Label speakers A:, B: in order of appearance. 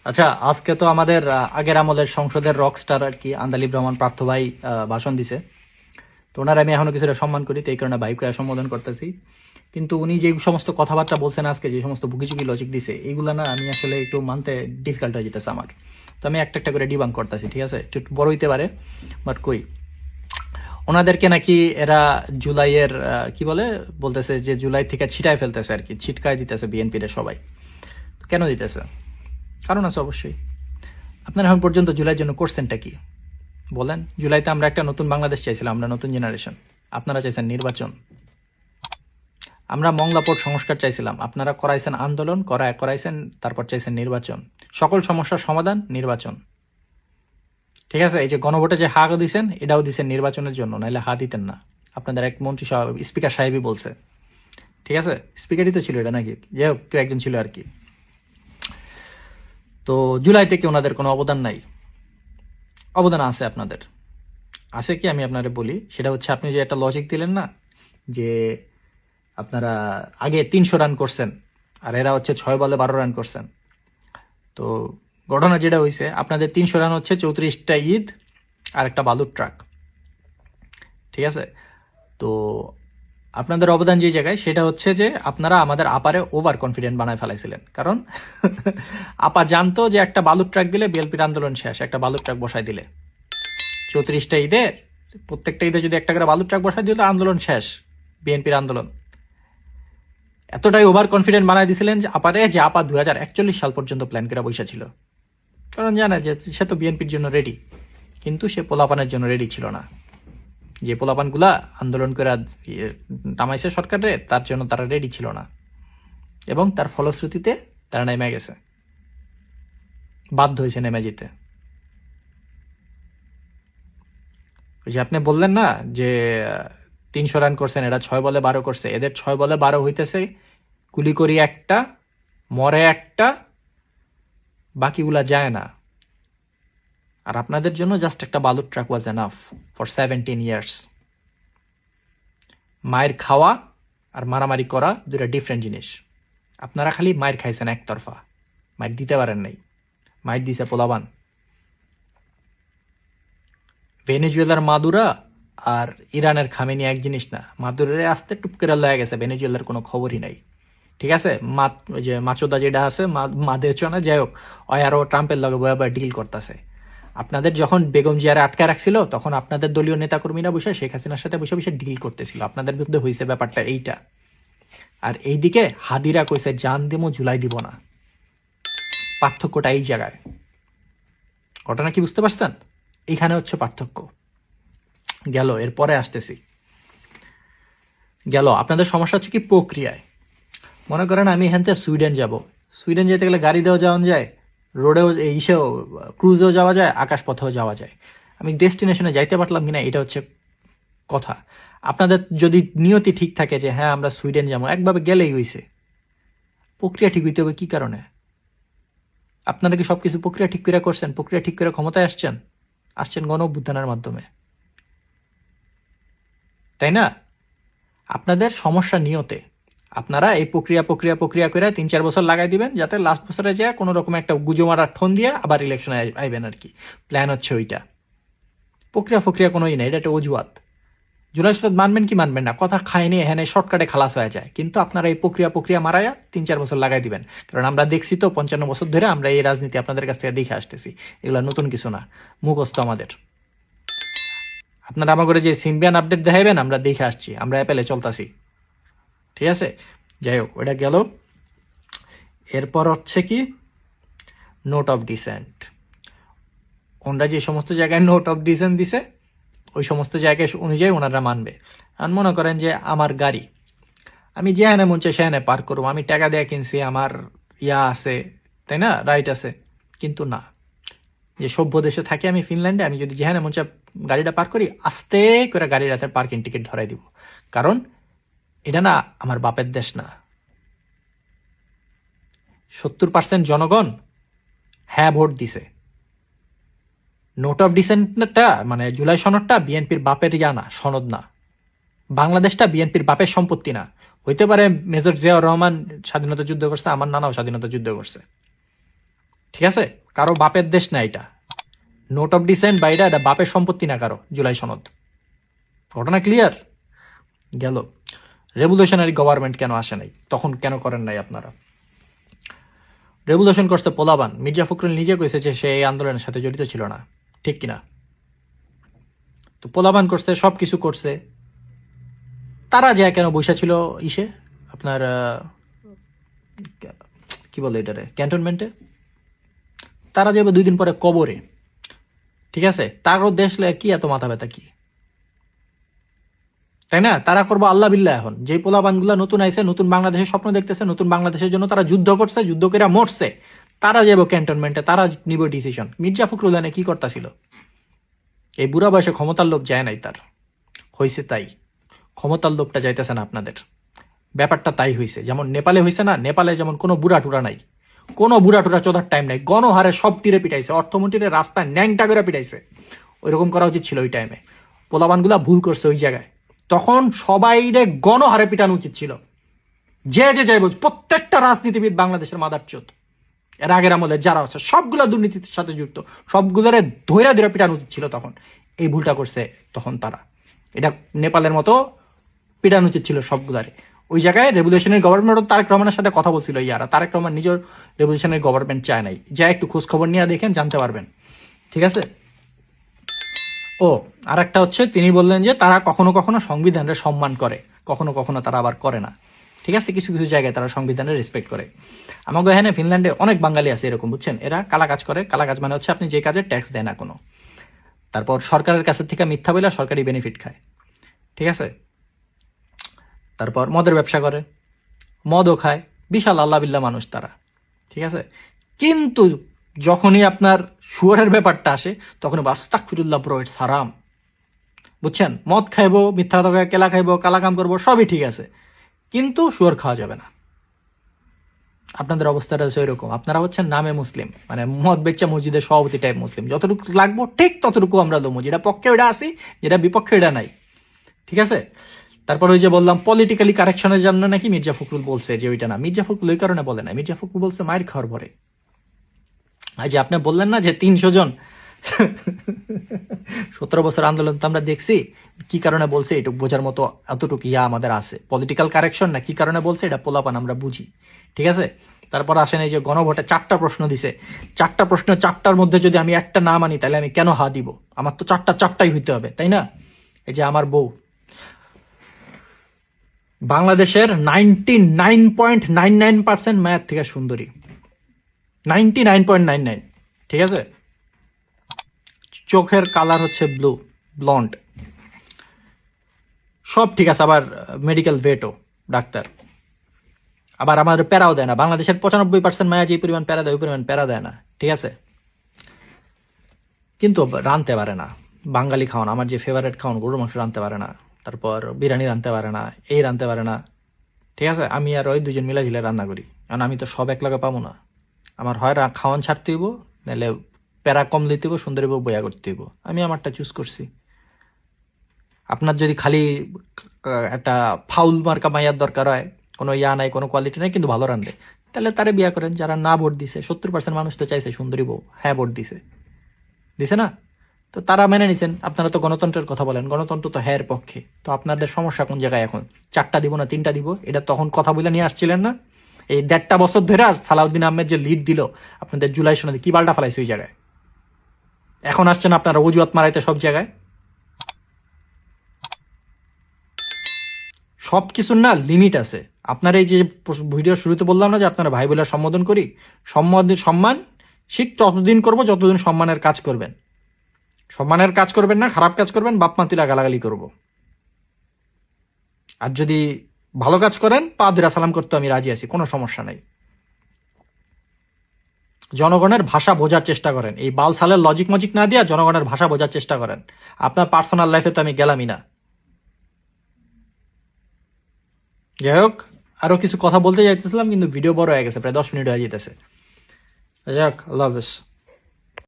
A: আচ্ছা, আজকে তো আমাদের আগের আমলের সংসদের রকস্টার আর কি আন্দালিব রহমান পার্থ ভাই ভাষণ দিছে। তো ওনার আমি এখনো কিছুটা সম্মান করি, তো এই কারণে ভাইকে সম্বোধন করতেছি। কিন্তু উনি যে সমস্ত কথাবার্তা বলছেন আজকে, যে সমস্ত বুকিচুকি লজিক দিছে, এইগুলা না আমি আসলে একটু মানতে ডিফিকাল্ট হয়ে যেতেছে আমার। তো আমি একটা একটা করে ডিবাঙ্ক করতেছি, ঠিক আছে? একটু বড় হইতে পারে, বাট কই ওনাদেরকে নাকি এরা জুলাইয়ের কি বলে বলতেছে যে জুলাই থেকে ছিটায় ফেলতেছে আর কি, ছিটকায় দিতেছে বিএনপির সবাই। কেন দিতেছে? কারণ আছে অবশ্যই। আপনারা এখন পর্যন্ত জুলাইয়ের জন্য করছেনটা কি বলেন? জুলাইতে আমরা একটা নতুন বাংলাদেশ চাইছিলাম, আমরা নতুন জেনারেশন। আপনারা চাইছেন নির্বাচন। আমরা মংলা পোর্ট সংস্কার চাইছিলাম, আপনারা করাইছেন আন্দোলন, করাইছেন, তারপর চাইছেন নির্বাচন। সকল সমস্যার সমাধান নির্বাচন, ঠিক আছে? এই যে গণভোটে যে হা দিছেন, এটাও দিছেন নির্বাচনের জন্য, নাহলে হা দিতেন না। আপনাদের এক মন্ত্রী সাহেব, স্পিকার সাহেবই বলছে, ঠিক আছে? স্পিকারই তো ছিল এটা, নাকি যে হোক কেউ একজন ছিল আর কি। তো জুলাই থেকে ওনাদের কোনো অবদান নাই? অবদান আছে আপনাদের। আছে কি আমি আপনারে বলি, সেটা হচ্ছে আপনি যে একটা লজিক দিলেন না, যে আপনারা আগে 300 রান করছেন আর এরা হচ্ছে 6 বলে 12 রান করছেন। তো ঘটনা যেটা হয়েছে, আপনাদের 300 রান হচ্ছে 34টা ঈদ আর একটা বালুর ট্রাক, ঠিক আছে? তো আপনাদের অবদান যে জায়গায়, সেটা হচ্ছে যে আপনারা আমাদের আপারে ওভার কনফিডেন্ট বানায় ফেলাইছিলেন। কারণ আপা জানতো যে একটা বালুর ট্রাক দিলে বিএলপির আন্দোলন শেষ, একটা বালুর ট্রাক বসাই দিলে 34টা ঈদের প্রত্যেকটা ঈদে যদি একটা করে বালুর ট্রাক বসাই দিল, আন্দোলন শেষ, বিএনপির আন্দোলন। এতটাই ওভার কনফিডেন্ট বানাই দিছিলেন যে আপারে, যে আপা 2041 সাল পর্যন্ত প্ল্যান করে বসে ছিল। কারণ জানে যে সে তো বিএনপির জন্য রেডি, কিন্তু সে পোলাপানের জন্য রেডি ছিল না। যে পোলাপানগুলা আন্দোলন করে নামাইছে সরকারে, তার জন্য তারা রেডি ছিল না, এবং তার ফলশ্রুতিতে তারা নেমে গেছে, বাধ্য হয়েছে নেমে যেতে। ওই যে আপনি বললেন না যে 300 রান করছেন, এরা 6 বলে 12 করছে, এদের 6 বলে 12 হইতেছে গুলি করি একটা, মরে একটা, বাকিগুলা যায় না। আর আপনাদের জন্য জাস্ট একটা বালুর truck was enough for 17 years. মায়ের খাওয়া আর মারামারি করা দুটা ডিফারেন্ট জিনিস। আপনারা খালি মায়ের খাইছেন একতরফা, মায়ের দিতে পারেন নাই। মায়ের দিছে পোলাবান। ভেনেজুয়েলার মাদুরা আর ইরানের খামেনি এক জিনিস না। মাদুরে আসতে টুপ করে লয়ে গেছে, ভেনেজুয়েলার কোনো খবরই নাই, ঠিক আছে? যে মাচোদা যেটা আছে, মাদেছ না, যাই হোক, ওই আরো ট্রাম্পের লগে বয়াবয়া ডিল করতেছে। আপনাদের যখন বেগম জিয়ারে আটকে রাখছিল, তখন আপনাদের দলীয় নেতাকর্মীরা বসে শেখ হাসিনার সাথে বসে বসে ডিল করতেছিল। আপনাদের বিরুদ্ধে হয়েছে ব্যাপারটা এইটা। আর এইদিকে হাদিরা কইছে জান দিমো, জুলাই দিব না। পার্থক্যটা এই জায়গায়। ঘটনা কি বুঝতে পারছেন? এইখানে হচ্ছে পার্থক্য। গেল, এরপরে আসতেছি। গেল, আপনাদের সমস্যা হচ্ছে কি প্রক্রিয়ায়। মনে করেন আমি এখান থেকে সুইডেন যাব। সুইডেন যেতে গেলে গাড়ি দিয়েও যাওয়া যায়, রোডেও ইসেও ক্রুজেও যাওয়া যায়, আকাশপথেও যাওয়া যায়। আমি ডেস্টিনেশনে যাইতে পারলাম কিনা, এটা হচ্ছে কথা। আপনাদের যদি নিয়তি ঠিক থাকে যে হ্যাঁ আমরা সুইডেন যাবো, একভাবে গেলেই হইছে। প্রক্রিয়া ঠিক হইতে হবে কি কারণে? আপনারা কি সবকিছু প্রক্রিয়া ঠিক করে করছেন? প্রক্রিয়া ঠিক করে ক্ষমতায় আসছেন গণ অভ্যুত্থানের মাধ্যমে, তাই না? আপনাদের সমস্যা নিয়তে। আপনারা এই প্রক্রিয়া করে 3-4 বছর লাগাই দিবেন, যাতে লাস্ট বছরে যায় কোনো রকম একটা গুজো মারার ঠন দিয়ে আবার ইলেকশনে আইবেন আর কি। প্ল্যান হচ্ছে ওইটা। প্রক্রিয়া কোনোই না, এটা একটা অজুহাত। জুলাই সনদ মানবেন কি মানবেন না, কথা খায়নি এখানে শর্টকাটে খালাস হয়ে যায়। কিন্তু আপনারা এই প্রক্রিয়া মারায়া 3-4 বছর লাগাই দিবেন। কারণ আমরা দেখছি তো 55 বছর ধরে আমরা এই রাজনীতি আপনাদের কাছ থেকে দেখে আসতেছি। এগুলো নতুন কিছু না, মুখস্থ আমাদের। আপনারা আমাকে যে সিম্বিয়ান আপডেট দেখাইবেন, আমরা দেখে আসছি, আমরা অ্যাপেলে চলতাছি, ঠিক আছে? যাই হোক, ওটা গেল। এরপর হচ্ছে কি নোট অফ ডিসেন্ট। ওনারা যে সমস্ত জায়গায় নোট অফ ডিসেন্ট দিছে, ওই সমস্ত জায়গায় অনুযায়ী ওনারা মানবে। আর মনে করেন যে আমার গাড়ি, আমি যেখানে মন চাই সেখানে পার্ক করবো, আমি টাকা দিয়ে কিনছি, আমার ইয়া আছে, তাই না, রাইট আছে। কিন্তু না, যে সভ্য দেশে থাকি আমি ফিনল্যান্ডে, আমি যদি যেখানে মন চাই গাড়িটা পার্ক করি, আস্তে করে গাড়ির হাতে পার্কিং টিকিট ধরাই দিব। কারণ এটা না আমার বাপের দেশ না। 70% জনগণ হ্যাঁ ভোট দিছে। নোট অফ ডিসেন্টটা মানে জুলাই সনদটা বিএনপির বাপের ইয়া না, সনদ না। বাংলাদেশটা বিএনপির বাপের সম্পত্তি না। হইতে পারে মেজর জিয়াউর রহমান স্বাধীনতা যুদ্ধ করছে, আমার নানাও স্বাধীনতা যুদ্ধ করছে, ঠিক আছে, কারো বাপের দেশ না এটা, নোট অফ ডিসেন্ট বা এটা বাপের সম্পত্তি না কারো জুলাই সনদ। ঘটনা ক্লিয়ার গেল। রেভলিউশনারি গভর্নমেন্ট কেন আসে নাই, তখন কেন করেন নাই আপনারা? রেভলিউশন করছে পোলাবান। মির্জা ফখরুল নিজে কইছে যে সে এই আন্দোলনের সাথে জড়িত ছিল না, ঠিক কিনা? তো পোলাবান করছে, সব কিছু করছে, তারা যে কেন বসে ছিল ইসে আপনার কি বলে এটারে, ক্যান্টনমেন্টে। তারা যাবে 2 দিন পরে কবরে, ঠিক আছে? তারও দেশ কি এত মাথা ব্যথা কি, তাই না? তারা করবো আল্লাহ বিল্লাহ। এখন যে পোলাবানগুলা নতুন আইছে, নতুন বাংলাদেশের স্বপ্ন দেখতেছে, নতুন বাংলাদেশের জন্য তারা যুদ্ধ করছে, যুদ্ধ করে মরছে, তারা যাবো ক্যান্টনমেন্টে, তারা নিব ডিসিশন। মির্জা ফখরুল এনে কি করতেছিল? এই বুড়া বয়সে ক্ষমতার লোভ যায় নাই তার, হয়েছে তাই। ক্ষমতার লোভটা যাইতেছে না আপনাদের, ব্যাপারটা তাই হয়েছে। যেমন নেপালে হয়েছে না, নেপালে যেমন কোনো বুড়া টুরা নাই, কোনো বুড়া টুরা চোদার টাইম নাই, গণহারে সব তীরে পিটাইছে, অর্থমন্ত্রীর রাস্তায় ন্যাংটা করে পিটাইছে। ওইরকম করা উচিত ছিল ওই টাইমে। পোলাবানগুলা ভুল করছে ওই জায়গায়, তখন সবাইরে গণহারে পিটানো উচিত ছিল। যে যে যাই বলছে, প্রত্যেকটা রাজনীতিবিদ বাংলাদেশের মাদারচোদ, এর আগের আমলে যারা আছে সবগুলা দুর্নীতির সাথে যুক্ত, সবগুলোরে ধৈরা ধৈরা পিটানো উচিত ছিল তখন। এই ভুলটা করছে তখন তারা। এটা নেপালের মতো পিটানো উচিত ছিল সবগুলারে। ওই জায়গায় রেভলিউশনারি গভর্নমেন্ট তারেক রহমানের সাথে কথা বলছিল ইয়ারা। তারেক রহমান নিজের রেভলিউশনারি গভর্নমেন্ট চায় নাই, যা একটু খোঁজ খবর নিয়ে দেখেন, জানতে পারবেন, ঠিক আছে? ও আর একটা হচ্ছে, তিনি বললেন যে তারা কখনো কখনো সংবিধানের সম্মান করে, কখনো কখনো তারা আবার করে না, ঠিক আছে? কিছু কিছু জায়গায় তারা সংবিধানের রেসপেক্ট করে। আমাকে এখানে ফিনল্যান্ডে অনেক বাঙালি আছে এরকম, বুঝছেন? এরা কালা কাজ করে। কালা কাজ মানে হচ্ছে আপনি যে কাজে ট্যাক্স দেয় না কোনো, তারপর সরকারের কাছে থেকে মিথ্যা বলে সরকারি বেনিফিট খায়, ঠিক আছে? তারপর মদের ব্যবসা করে, মদও খায়, বিশাল আল্লাহ বিল্লাহ মানুষ তারা, ঠিক আছে? কিন্তু যখনই আপনার শুয়ারের ব্যাপারটা আসে, তখন আস্তাগফিরুল্লাহ ব্রো, ইটস হারাম, বুঝছেন? মদ খাইবো, মিথ্যা কথা কেলা খাইবো, কালা কাম করবো, সবই ঠিক আছে, কিন্তু শুয়ার খাওয়া যাবে না। আপনাদের অবস্থাটা হচ্ছে ওইরকম। আপনারা হচ্ছেন নামে মুসলিম, মানে মদ বেচ্চা মসজিদের সভাপতি টাইপ মুসলিম, যতটুকু লাগবো ঠিক ততটুকু আমরা লোমো, যেটা পক্ষে ওটা আসি, যেটা বিপক্ষে ওটা নাই, ঠিক আছে? তারপর ওই যে বললাম পলিটিক্যালি কারেকশনের জন্য নাকি মির্জা ফখরুল বলছে যে ওইটা না, মির্জা ফখরুল ওই কারণে বলে না। মির্জা ফখরুল বলছে মায়ের খাওয়ার পরে। আর যে আপনি বললেন না যে 300 জন 17 বছর আন্দোলন তো আমরা দেখছি, কি কারণে বলছে এটুকু বোঝার মতো এতটুকু ইয়া আমাদের আছে। পলিটিক্যাল কারেকশন না, কি কারণে বলছে এটা পোলাপান আমরা বুঝি, ঠিক আছে? তারপর আসেন এই যে গণভোটে 4টা প্রশ্ন দিছে, 4টা প্রশ্ন, 4টার মধ্যে যদি আমি একটা না মানি তাহলে আমি কেন হা দিব? আমার তো 4টাই হইতে হবে, তাই না? এই যে আমার বউ বাংলাদেশের 99.99% ম্যাথ থেকে সুন্দরী, 99.99, ঠিক আছে? চোখের কালার হচ্ছে ব্লু, ব্লন্ড, সব ঠিক আছে। আবার মেডিকেল ভেটও, ডাক্তার। আবার আমার প্যারাও দেয় না। বাংলাদেশের 95% মায়া যে পরিমাণ প্যারা দেয় ওই পরিমাণ প্যারা দেয় না, ঠিক আছে? কিন্তু রানতে পারে না। বাঙালি খাওয়ান, আমার যে ফেভারিট খাওয়ান, গরুর মাংস রানতে পারে না, তারপর বিরিয়ানি রানতে পারে না, এই রানতে পারে না, ঠিক আছে? আমি আর ওই 2জন মিলা ঝিলে রান্না করি, কারণ আমি তো সব এক লগে পাবো না। আমার হয় খাওয়ান ছাড়তে হইব, নাহলে প্যারা কম দিতে হইব, সুন্দরী বউ বয়া করতে হইব। আমি আমারটা চুজ করছি। আপনার যদি খালি একটা ফাউল মার্কা মাইয়ার দরকার হয়, কোনো ইয়া নাই, কোনো কোয়ালিটি নাই, কিন্তু ভালো রান্ধে, তাহলে তারে বিয়া করেন। যারা না ভোট দিছে, 70% মানুষ তো চাইছে সুন্দরী বউ, হ্যাঁ ভোট দিছে, দিছে না? তো তারা মেনে নিছেন। আপনারা তো গণতন্ত্রের কথা বলেন, গণতন্ত্র তো হ্যাঁ পক্ষে। তো আপনাদের সমস্যা কোন জায়গায় এখন? 4টা দিব না 3টা দিব, এটা তখন কথা বলে নিয়ে আসছিলেন না? এই 1.5 বছর ধরে সালাউদ্দিন আহমেদ যে লিড দিল আপনাদের জুলাই সনদে, কি বালটা ফেলাইছে ওই জায়গায়? এখন আসছেন আপনারা অজুহাত মারাইতে সব জায়গায়। সবকিছুর না লিমিট আছে। আপনার এই যে ভিডিও শুরুতে বললাম না যে আপনারা ভাই বলে সম্বোধন করি, সম্মান ঠিক ততদিন করবো যতদিন সম্মানের কাজ করবেন। সম্মানের কাজ করবেন না, খারাপ কাজ করবেন, বাপ মাতিলা গালাগালি করব। আর যদি ভালো কাজ করেন, পা ধরে সালাম করতে আমি রাজি আছি, কোনো সমস্যা নাই। জনগণের ভাষা বোঝার চেষ্টা করেন, এই বাল সালের লজিক মজিক না দিয়া জনগণের ভাষা বোঝার চেষ্টা করেন। আপনার পার্সোনাল লাইফে তো আমি গেলামই না। যাই হোক, আরো কিছু কথা বলতে যাইতেছিলাম, কিন্তু ভিডিও বড় হয়ে গেছে, প্রায় 10 মিনিট হয়ে যেতেছে। যাই হোক, আল্লাহ হাফেজ।